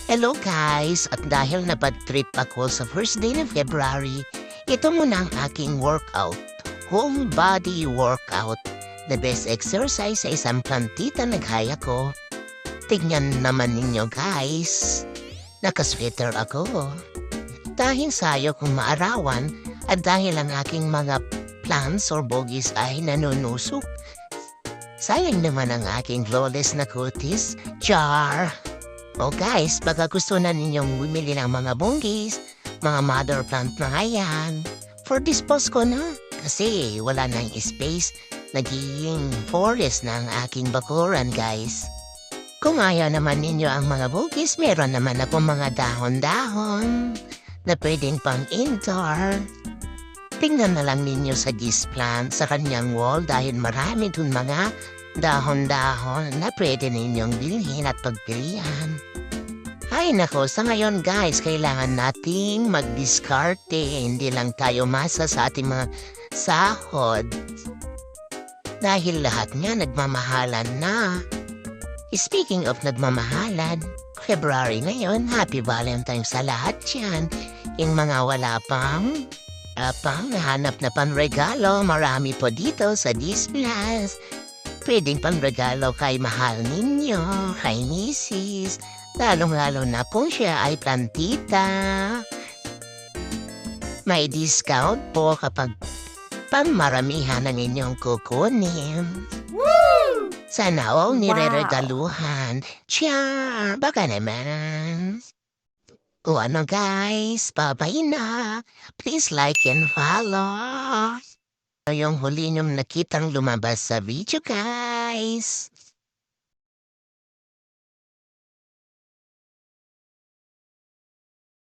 Hello guys! At dahil na-bad trip ako sa first day ng February, ito muna ang aking workout. Whole body workout. The best exercise sa isang plantita naghaya ko. Tignan naman ninyo guys. Nakasweater ako. Dahil sayo kung maarawan at dahil ang aking mga plants or bogies ay nanunusok. Sayang naman ang aking flawless na kutis. Char! O guys, baka gusto na ninyong bumili ng mga bunggis, mga mother plant na yan. For dispose ko na, kasi wala nang space, nagiging forest na ang aking bakuran guys. Kung ayaw naman ninyo ang mga bunggis, meron naman ako mga dahon-dahon na pwedeng pang indoor. Tingnan na lang ninyo sa this plant sa kanyang wall dahil marami dun mga dahon-dahon na pwede ninyong bilhin at pagpilian. Ay nako, sa ngayon guys, kailangan nating mag-diskarte. Hindi lang tayo masa sa ating mga sahod. Dahil lahat nga nagmamahalan na. Speaking of nagmamahalan, February ngayon, Happy Valentine's sa lahat yan. Yung mga wala pang hanap na panregalo, marami po dito sa Displays. Pwedeng panregalo kay mahal ninyo, kay misis, lalong-lalo na kung siya ay plantita. May discount po kapag pamaramihan na ninyong kukunin. Woo! Sana all nireregaluhan. Tiya, baka naman. O ano guys, bye-bye na. Please like and follow. Yung huli niyong nakitang lumabas sa video guys.